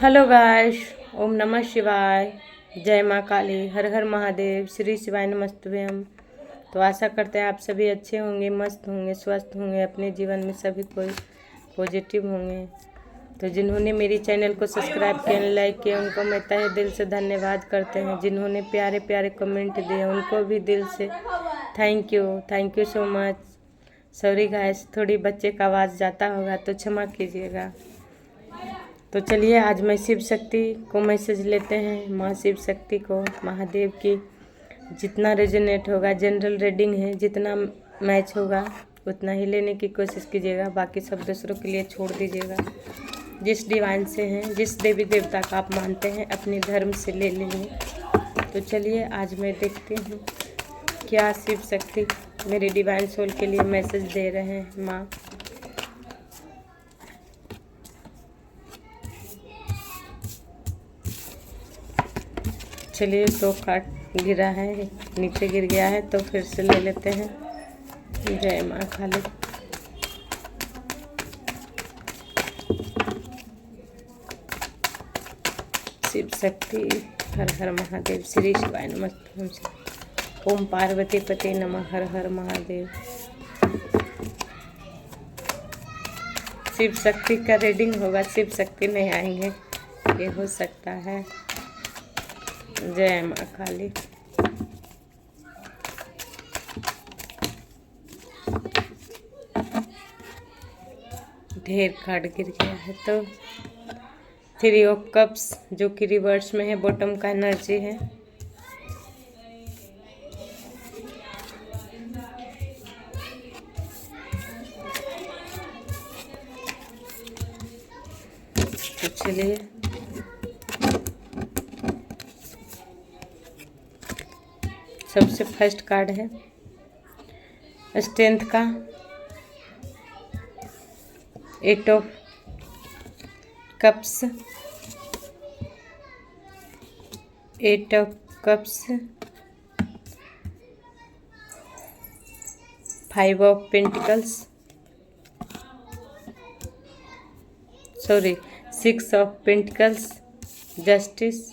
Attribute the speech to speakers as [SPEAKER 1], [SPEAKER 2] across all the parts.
[SPEAKER 1] Hello guys. ओम नमः शिवाय। जय माँ काली। हर हर महादेव। श्री शिवाय नमस्तुभ्यम। तो आशा करते हैं आप सभी अच्छे होंगे, मस्त होंगे, स्वस्थ होंगे, अपने जीवन में सभी कोई पॉजिटिव होंगे। तो जिन्होंने मेरी चैनल को सब्सक्राइब किया, लाइक किया, उनको मैं तहे दिल से धन्यवाद करते हैं। जिन्होंने प्यारे प्यारे कमेंट दिए उनको भी दिल से thank you so much. Sorry guys, थोड़ी बच्चे का आवाज़ जाता होगा तो क्षमा कीजिएगा। तो चलिए आज मैं शिव शक्ति को मैसेज लेते हैं। माँ शिव शक्ति को, महादेव की जितना रेजोनेट होगा, जनरल रीडिंग है, जितना मैच होगा उतना ही लेने की कोशिश कीजिएगा। बाकी सब दूसरों के लिए छोड़ दीजिएगा। जिस डिवाइन से हैं, जिस देवी देवता का आप मानते हैं, अपने धर्म से ले लेंगे। तो चलिए आज मैं देखती हूँ क्या शिव शक्ति मेरे डिवाइन सोल के लिए मैसेज दे रहे हैं। माँ चलिए, 2 कार्ड गिरा है, नीचे गिर गया है तो फिर से ले लेते हैं। जय माँ काली। शिव शक्ति, हर हर महादेव। श्री शिवाय नमस्तुभ्यम। ओम पार्वती पते नमः। हर हर महादेव। शिव शक्ति का रीडिंग होगा, शिव शक्ति नहीं आएंगे, ये हो सकता है। जय माँ काली। ढेर कार्ड गिर गया है तो 3 ऑफ कप्स जो कि रिवर्स में है, बॉटम का एनर्जी है। तो चलिए सबसे फर्स्ट कार्ड है स्ट्रेंथ का 8 of cups, 8 of cups, 5 of pentacles, 6 of pentacles, justice,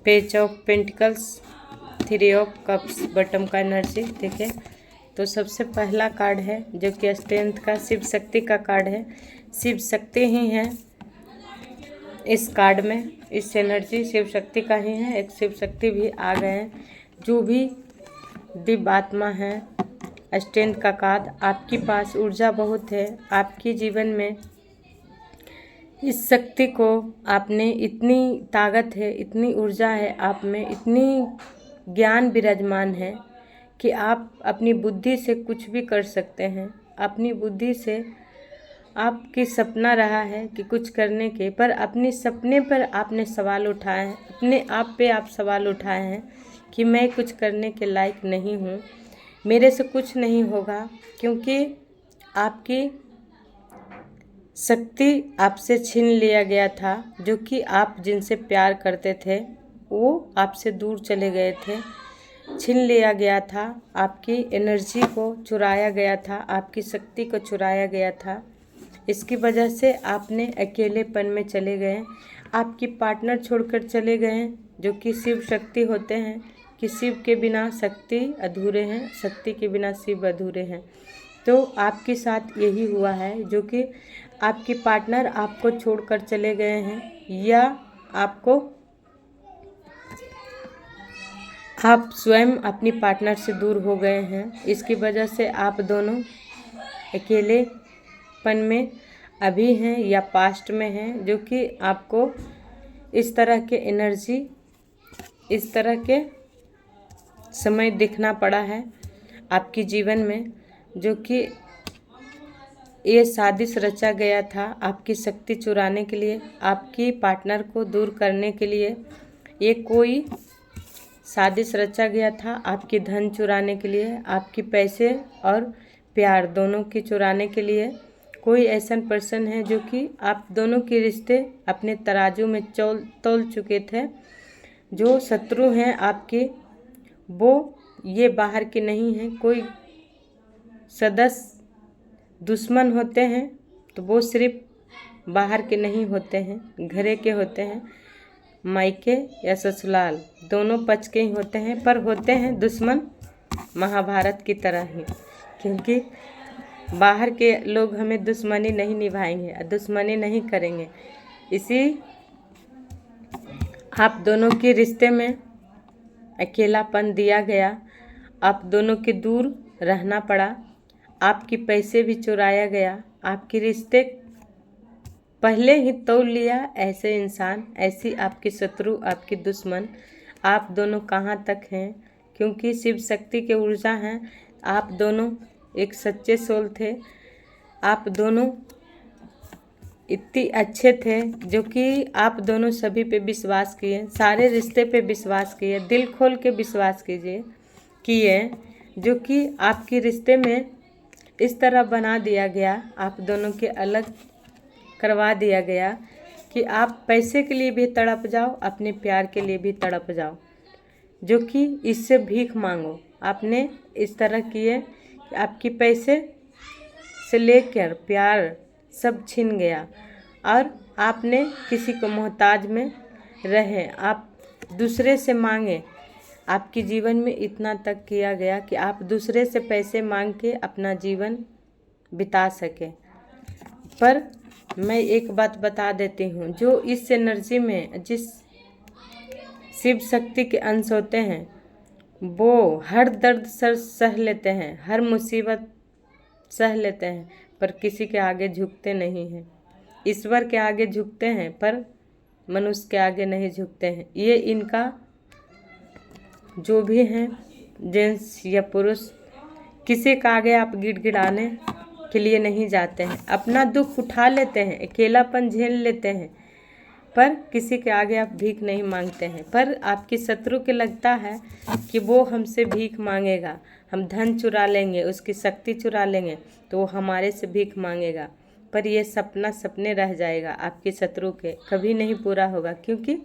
[SPEAKER 1] page of pentacles, 3 of cups, bottom का एनर्जी। ठीक है, तो सबसे पहला कार्ड है जो कि स्ट्रेंथ का शिव शक्ति का कार्ड है। शिव शक्ति ही है इस कार्ड में, इस एनर्जी शिव शक्ति का ही है। एक शिव शक्ति भी आ गए हैं। जो भी दिव्य आत्मा है, स्ट्रेंथ का कार्ड, आपके पास ऊर्जा बहुत है। आपके जीवन में इस शक्ति को, आपने इतनी ताकत है, इतनी ऊर्जा है आप में, इतनी ज्ञान विराजमान है कि आप अपनी बुद्धि से कुछ भी कर सकते हैं। अपनी बुद्धि से आपकी सपना रहा है कि कुछ करने के, पर अपने सपने पर आपने सवाल उठाए हैं, अपने आप पे आप सवाल उठाए हैं कि मैं कुछ करने के लायक नहीं हूँ, मेरे से कुछ नहीं होगा, क्योंकि आपकी शक्ति आपसे छीन लिया गया था। जो कि आप जिनसे प्यार करते थे वो आपसे दूर चले गए थे, छीन लिया गया था। आपकी एनर्जी को चुराया गया था, आपकी शक्ति को चुराया गया था। इसकी वजह से आपने अकेलेपन में चले गए, आपकी पार्टनर छोड़कर चले गए, जो कि शिव शक्ति होते हैं कि शिव के बिना शक्ति अधूरे हैं, शक्ति के बिना शिव अधूरे हैं। तो आपके साथ यही हुआ है, जो कि आपकी पार्टनर आपको छोड़कर चले गए हैं, या आप स्वयं अपनी पार्टनर से दूर हो गए हैं। इसकी वजह से आप दोनों अकेलेपन में अभी हैं या पास्ट में हैं, जो कि आपको इस तरह के एनर्जी, इस तरह के समय देखना पड़ा है आपके जीवन में। जो कि ये साजिश रचा गया था आपकी शक्ति चुराने के लिए, आपकी पार्टनर को दूर करने के लिए। ये कोई साजिश रचा गया था आपकी धन चुराने के लिए, आपकी पैसे और प्यार दोनों की चुराने के लिए। कोई ऐसा पर्सन है जो कि आप दोनों के रिश्ते अपने तराजू में तोल चुके थे। जो शत्रु हैं आपके, वो ये बाहर के नहीं हैं, कोई सदस्य दुश्मन होते हैं तो वो सिर्फ बाहर के नहीं होते हैं, घरे के होते हैं, मायके या ससुराल दोनों पक्ष के ही होते हैं, पर होते हैं दुश्मन महाभारत की तरह ही। क्योंकि बाहर के लोग हमें दुश्मनी नहीं निभाएंगे, दुश्मनी नहीं करेंगे। इसी आप दोनों के रिश्ते में अकेलापन दिया गया, आप दोनों के दूर रहना पड़ा, आपके पैसे भी चुराया गया, आपके रिश्ते पहले ही तोड़ लिया। ऐसे इंसान, ऐसी आपकी शत्रु, आपकी दुश्मन, आप दोनों कहाँ तक हैं? क्योंकि शिव शक्ति के ऊर्जा हैं। आप दोनों एक सच्चे सोल थे, आप दोनों इतने अच्छे थे जो कि आप दोनों सभी पे विश्वास किए, सारे रिश्ते पे विश्वास किए, दिल खोल के विश्वास किए, जो कि आपके रिश्ते में इस तरह बना दिया गया, आप दोनों के अलग करवा दिया गया कि आप पैसे के लिए भी तड़प जाओ, अपने प्यार के लिए भी तड़प जाओ, जो कि इससे भीख मांगो। आपने इस तरह किए कि आपकी पैसे से लेकर प्यार सब छीन गया और आपने किसी को मोहताज में रहे, आप दूसरे से मांगे। आपके जीवन में इतना तक किया गया कि आप दूसरे से पैसे मांग के अपना जीवन बिता सके। पर मैं एक बात बता देती हूँ, जो इस एनर्जी में जिस शिव शक्ति के अंश होते हैं वो हर दर्द सह लेते हैं, हर मुसीबत सह लेते हैं, पर किसी के आगे झुकते नहीं हैं। ईश्वर के आगे झुकते हैं पर मनुष्य के आगे नहीं झुकते हैं। ये इनका जो भी हैं, जेंट्स या पुरुष, किसी के आगे आप गिड़गिड़ाने के लिए नहीं जाते हैं, अपना दुख उठा लेते हैं, अकेलापन झेल लेते हैं, पर किसी के आगे आप भीख नहीं मांगते हैं। पर आपकी शत्रु के लगता है कि वो हमसे भीख मांगेगा, हम धन चुरा लेंगे, उसकी शक्ति चुरा लेंगे तो वो हमारे से भीख मांगेगा। पर ये सपना सपने रह जाएगा, आपके शत्रु के कभी नहीं पूरा होगा। क्योंकि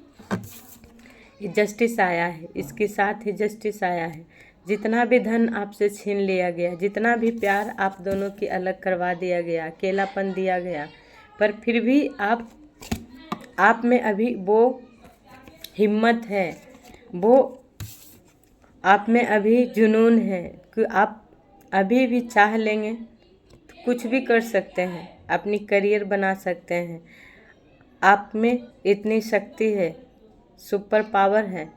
[SPEAKER 1] ये जस्टिस आया है, इसके साथ ही जस्टिस आया है। जितना भी धन आपसे छीन लिया गया, जितना भी प्यार आप दोनों की अलग करवा दिया गया, अकेलापन दिया गया, पर फिर भी आप में अभी वो हिम्मत है, वो आप में अभी जुनून है कि आप अभी भी चाह लेंगे तो कुछ भी कर सकते हैं, अपनी करियर बना सकते हैं। आप में इतनी शक्ति है, सुपर पावर है।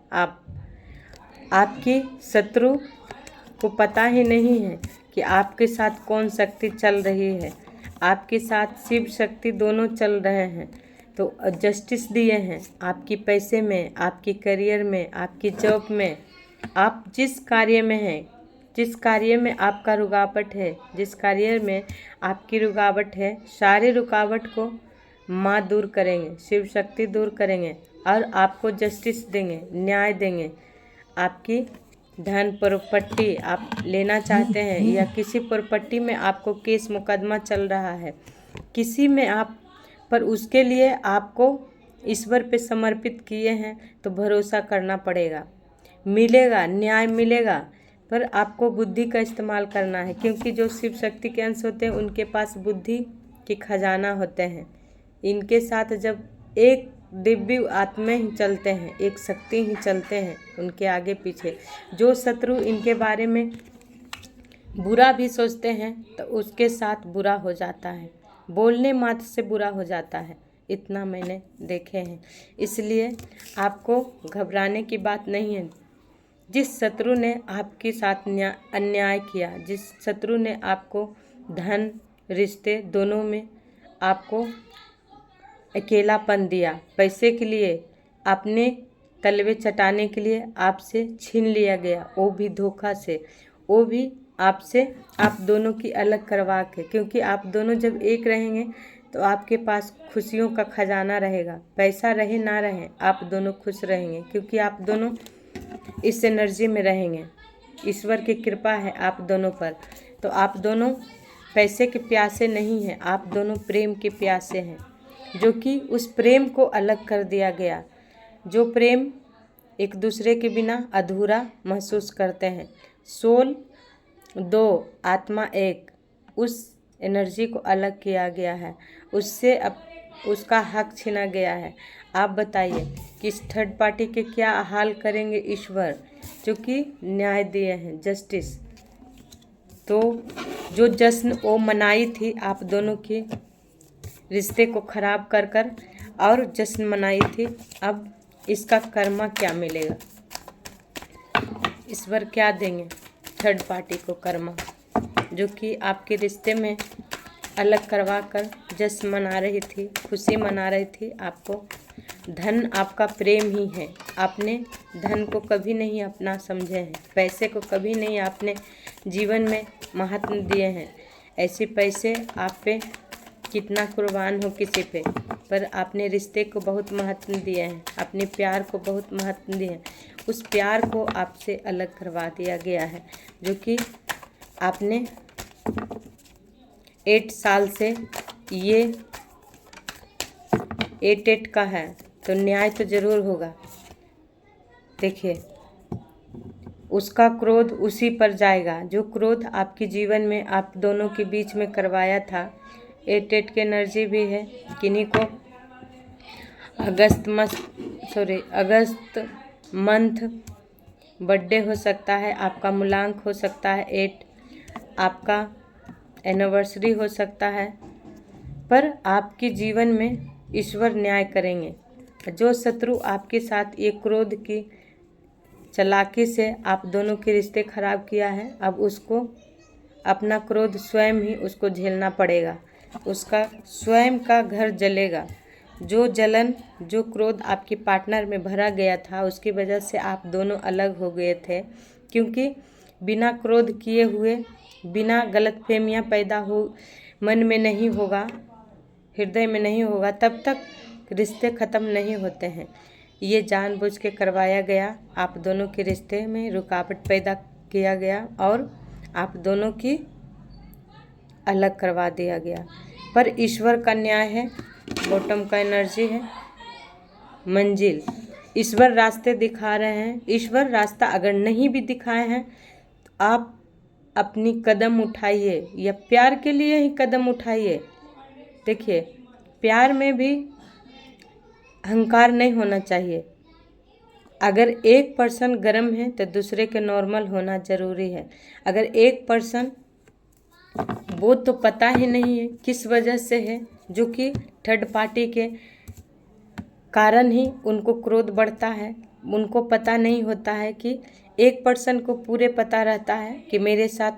[SPEAKER 1] आपकी शत्रु को पता ही नहीं है कि आपके साथ कौन शक्ति चल रही है। आपके साथ शिव शक्ति दोनों चल रहे हैं, तो जस्टिस दिए हैं आपकी पैसे में, आपकी करियर में, आपकी जॉब में, आप जिस कार्य में हैं, जिस कार्य में आपका रुकावट है, जिस कार्य में आपकी रुकावट है, सारे रुकावट को माँ दूर करेंगे, शिव शक्ति दूर करेंगे और आपको जस्टिस देंगे, न्याय देंगे। आपकी धन प्रॉपर्टी आप लेना चाहते हैं या किसी प्रॉपर्टी में आपको केस मुकदमा चल रहा है किसी में आप, पर उसके लिए आपको ईश्वर पे समर्पित किए हैं तो भरोसा करना पड़ेगा, मिलेगा, न्याय मिलेगा। पर आपको बुद्धि का इस्तेमाल करना है, क्योंकि जो शिव शक्ति के अंश होते हैं उनके पास बुद्धि के खजाना होते हैं। इनके साथ जब एक दिव्य आत्मा ही चलते हैं, एक शक्ति ही चलते हैं उनके आगे पीछे। जो शत्रु इनके बारे में बुरा भी सोचते हैं तो उसके साथ बुरा हो जाता है, बोलने मात्र से बुरा हो जाता है। इतना मैंने देखे हैं, इसलिए आपको घबराने की बात नहीं है। जिस शत्रु ने आपके साथ अन्याय किया, जिस शत्रु ने आपको धन रिश्ते दोनों में आपको अकेलापन दिया, पैसे के लिए अपने तलवे चटाने के लिए आपसे छीन लिया गया, वो भी धोखा से, वो भी आपसे आप दोनों की अलग करवा के। क्योंकि आप दोनों जब एक रहेंगे तो आपके पास खुशियों का खजाना रहेगा, पैसा रहे ना रहे आप दोनों खुश रहेंगे, क्योंकि आप दोनों इस एनर्जी में रहेंगे। ईश्वर की कृपा है आप दोनों पर। तो आप दोनों पैसे के प्यासे नहीं हैं, आप दोनों प्रेम के प्यासे हैं, जो कि उस प्रेम को अलग कर दिया गया। जो प्रेम एक दूसरे के बिना अधूरा महसूस करते हैं, सोल दो आत्मा एक, उस एनर्जी को अलग किया गया है, उससे अब उसका हक छीना गया है। आप बताइए कि इस थर्ड पार्टी के क्या हाल करेंगे ईश्वर, जो कि न्याय दिए हैं, जस्टिस। तो जो जश्न वो मनाई थी आप दोनों के रिश्ते को खराब कर कर और जश्न मनाई थी, अब इसका कर्मा क्या मिलेगा, ईश्वर क्या देंगे थर्ड पार्टी को कर्मा, जो कि आपके रिश्ते में अलग करवा कर जश्न मना रही थी, खुशी मना रही थी। आपको धन आपका प्रेम ही है, आपने धन को कभी नहीं अपना समझे हैं, पैसे को कभी नहीं आपने जीवन में महत्व दिए हैं। ऐसे पैसे आप पे कितना कुर्बान हो किसी पे, पर आपने रिश्ते को बहुत महत्व दिए हैं, अपने प्यार को बहुत महत्व दिए हैं। उस प्यार को आपसे अलग करवा दिया गया है, जो कि आपने 8 साल से ये 8 का है, तो न्याय तो जरूर होगा। देखिए उसका क्रोध उसी पर जाएगा, जो क्रोध आपके जीवन में आप दोनों के बीच में करवाया था। 8 की एनर्जी भी है, किन्हीं को अगस्त मंथ बर्थडे हो सकता है, आपका मूलांक हो सकता है 8, आपका एनिवर्सरी हो सकता है, पर आपके जीवन में ईश्वर न्याय करेंगे। जो शत्रु आपके साथ ये क्रोध की चालाकी से आप दोनों के रिश्ते खराब किया है, अब उसको अपना क्रोध स्वयं ही उसको झेलना पड़ेगा, उसका स्वयं का घर जलेगा। जो जलन, जो क्रोध आपके पार्टनर में भरा गया था, उसकी वजह से आप दोनों अलग हो गए थे, क्योंकि बिना क्रोध किए हुए, बिना गलतफहमियां पैदा हो मन में नहीं होगा, हृदय में नहीं होगा, तब तक रिश्ते ख़त्म नहीं होते हैं। ये जानबूझ के करवाया गया, आप दोनों के रिश्ते में रुकावट पैदा किया गया और आप दोनों की अलग करवा दिया गया। पर ईश्वर का न्याय है, बॉटम का एनर्जी है, मंजिल। ईश्वर रास्ते दिखा रहे हैं। ईश्वर रास्ता अगर नहीं भी दिखाए हैं तो आप अपनी कदम उठाइए, या प्यार के लिए ही कदम उठाइए। देखिए प्यार में भी अहंकार नहीं होना चाहिए। अगर एक पर्सन गर्म है तो दूसरे के नॉर्मल होना ज़रूरी है। अगर एक पर्सन वो तो पता ही नहीं है किस वजह से है, जो कि थर्ड पार्टी के कारण ही उनको क्रोध बढ़ता है। उनको पता नहीं होता है कि एक पर्सन को पूरे पता रहता है कि मेरे साथ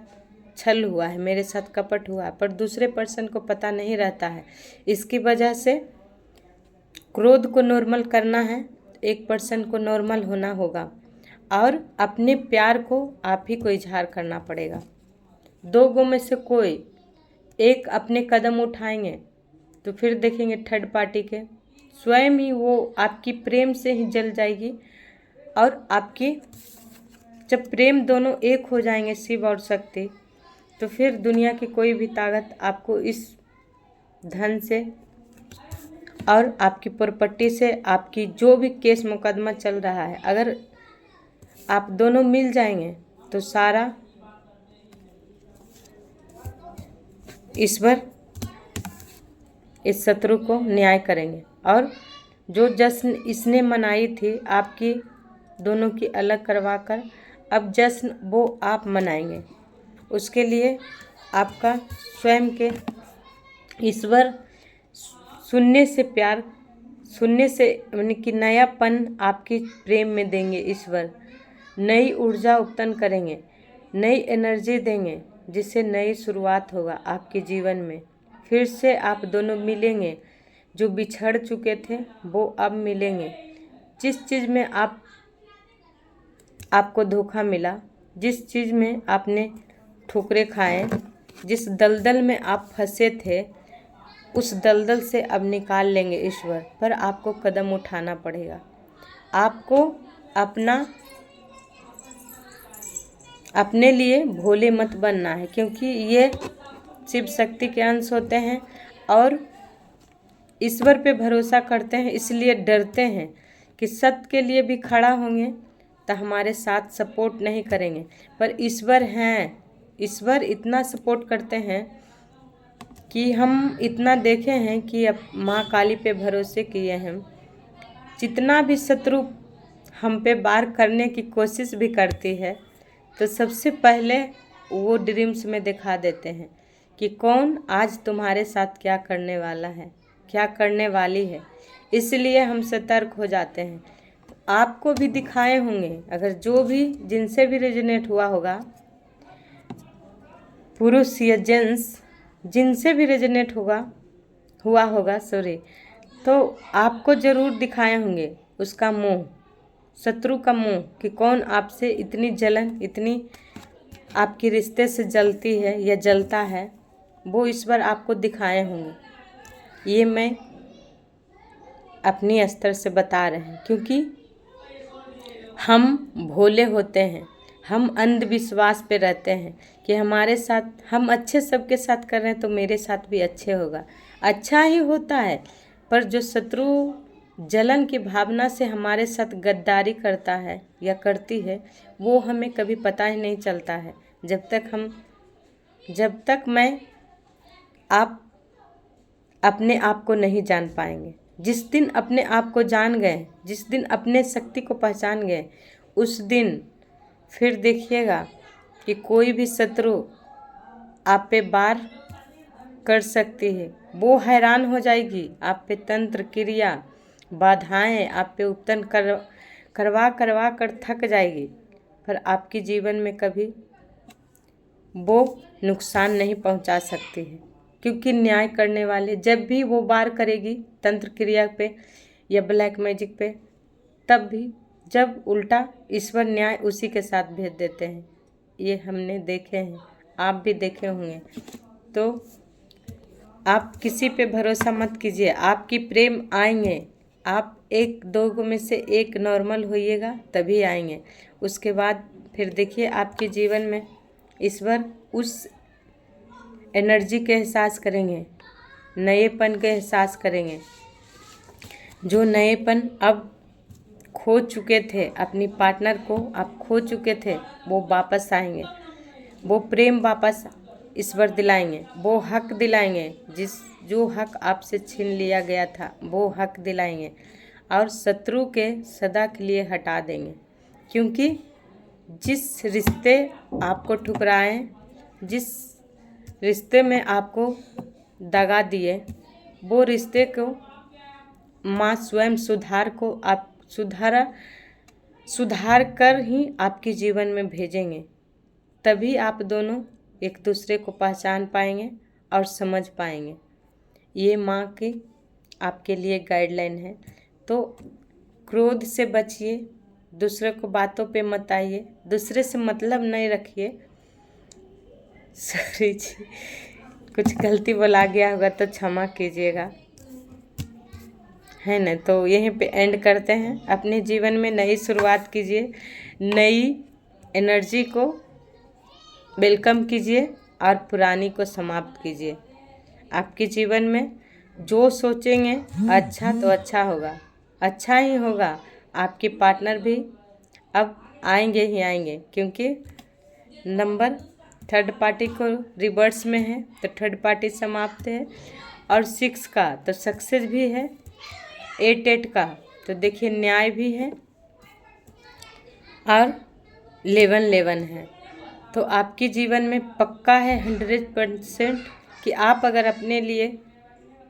[SPEAKER 1] छल हुआ है, मेरे साथ कपट हुआ है, पर दूसरे पर्सन को पता नहीं रहता है। इसकी वजह से क्रोध को नॉर्मल करना है, एक पर्सन को नॉर्मल होना होगा और अपने प्यार को आप ही को इजहार करना पड़ेगा। 2 गो में से कोई एक अपने कदम उठाएंगे तो फिर देखेंगे थर्ड पार्टी के स्वयं ही वो आपकी प्रेम से ही जल जाएगी। और आपकी जब प्रेम दोनों एक हो जाएंगे, शिव और शक्ति, तो फिर दुनिया की कोई भी ताकत आपको इस धन से और आपकी प्रॉपर्टी से, आपकी जो भी केस मुकदमा चल रहा है, अगर आप दोनों मिल जाएंगे तो सारा ईश्वर इस शत्रु को न्याय करेंगे। और जो जश्न इसने मनाई थी आपकी दोनों की अलग करवा कर, अब जश्न वो आप मनाएंगे। उसके लिए आपका स्वयं के ईश्वर सुनने से प्यार, सुनने से यानी कि नयापन आपकी प्रेम में देंगे। ईश्वर नई ऊर्जा उत्पन्न करेंगे, नई एनर्जी देंगे, जिससे नई शुरुआत होगा आपके जीवन में। फिर से आप दोनों मिलेंगे, जो बिछड़ चुके थे वो अब मिलेंगे। जिस चीज़ में आपको धोखा मिला, जिस चीज़ में आपने ठोकरे खाए, जिस दलदल में आप फंसे थे, उस दलदल से अब निकाल लेंगे ईश्वर। पर आपको कदम उठाना पड़ेगा। आपको अपने लिए भोले मत बनना है, क्योंकि ये शिव शक्ति के अंश होते हैं और ईश्वर पे भरोसा करते हैं, इसलिए डरते हैं कि सत्य के लिए भी खड़ा होंगे तो हमारे साथ सपोर्ट नहीं करेंगे। पर ईश्वर हैं, ईश्वर इतना सपोर्ट करते हैं कि हम इतना देखे हैं कि अब माँ काली पे भरोसे किए हैं, जितना भी शत्रु हम पे वार करने की कोशिश भी करती है तो सबसे पहले वो ड्रीम्स में दिखा देते हैं कि कौन आज तुम्हारे साथ क्या करने वाला है, क्या करने वाली है। इसलिए हम सतर्क हो जाते हैं। आपको भी दिखाए होंगे, अगर जो भी जिनसे भी रेजोनेट हुआ होगा, पुरुष या जेंट्स जिनसे भी रेजोनेट हुआ होगा तो आपको ज़रूर दिखाए होंगे उसका मुंह, शत्रु का मुंह, कि कौन आपसे इतनी जलन, इतनी आपके रिश्ते से जलती है या जलता है, वो इस बार आपको दिखाए होंगे। ये मैं अपनी स्तर से बता रहे हैं, क्योंकि हम भोले होते हैं, हम अंधविश्वास पे रहते हैं कि हमारे साथ, हम अच्छे सबके साथ कर रहे हैं तो मेरे साथ भी अच्छे होगा, अच्छा ही होता है। पर जो शत्रु जलन की भावना से हमारे साथ गद्दारी करता है या करती है, वो हमें कभी पता ही नहीं चलता है जब तक आप अपने आप को नहीं जान पाएंगे। जिस दिन अपने आप को जान गए, जिस दिन अपने शक्ति को पहचान गए, उस दिन फिर देखिएगा कि कोई भी शत्रु आप पे वार कर सकती है, वो हैरान हो जाएगी। आप पे तंत्र क्रिया बाधाएं आप पे उत्पन्न करवा कर थक जाएगी, पर आपके जीवन में कभी वो नुकसान नहीं पहुंचा सकती है। क्योंकि न्याय करने वाले जब भी वो वार करेगी तंत्र क्रिया पे या ब्लैक मैजिक पे, तब भी जब उल्टा ईश्वर न्याय उसी के साथ भेज देते हैं। ये हमने देखे हैं, आप भी देखे होंगे। तो आप किसी पे भरोसा मत कीजिए, आपकी प्रेम आएंगे, आप एक दो में से एक नॉर्मल होइएगा तभी आएंगे। उसके बाद फिर देखिए आपके जीवन में ईश्वर उस एनर्जी के एहसास करेंगे, नएपन के एहसास करेंगे। जो नएपन अब खो चुके थे, अपनी पार्टनर को आप खो चुके थे, वो वापस आएंगे। वो प्रेम वापस ईश्वर दिलाएंगे, वो हक दिलाएंगे, जो हक आपसे छीन लिया गया था वो हक दिलाएंगे, और शत्रु के सदा के लिए हटा देंगे। क्योंकि जिस रिश्ते आपको ठुकराएं, जिस रिश्ते में आपको दगा दिए, वो रिश्ते को माँ स्वयं सुधार कर ही आपके जीवन में भेजेंगे। तभी आप दोनों एक दूसरे को पहचान पाएंगे और समझ पाएंगे। ये माँ की आपके लिए गाइडलाइन है। तो क्रोध से बचिए, दूसरे को बातों पे मत आइए, दूसरे से मतलब नहीं रखिए। सॉरी जी, कुछ गलती बोला गया होगा तो क्षमा कीजिएगा, है ना। तो यहीं पे एंड करते हैं। अपने जीवन में नई शुरुआत कीजिए, नई एनर्जी को वेलकम कीजिए और पुरानी को समाप्त कीजिए। आपके जीवन में जो सोचेंगे अच्छा तो अच्छा होगा, अच्छा ही होगा। आपके पार्टनर भी अब आएंगे ही आएंगे, क्योंकि नंबर थर्ड पार्टी को रिवर्स में है तो थर्ड पार्टी समाप्त है, और 6 का तो सक्सेस भी है, 8 का तो देखिए न्याय भी है, और 11 है। तो आपके जीवन में पक्का है 100% कि आप अगर अपने लिए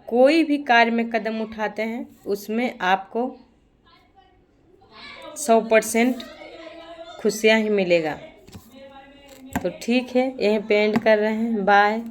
[SPEAKER 1] कोई भी कार्य में कदम उठाते हैं उसमें आपको 100% खुशियाँ ही मिलेगा। तो ठीक है, यहीं पे एंड कर रहे हैं। बाय।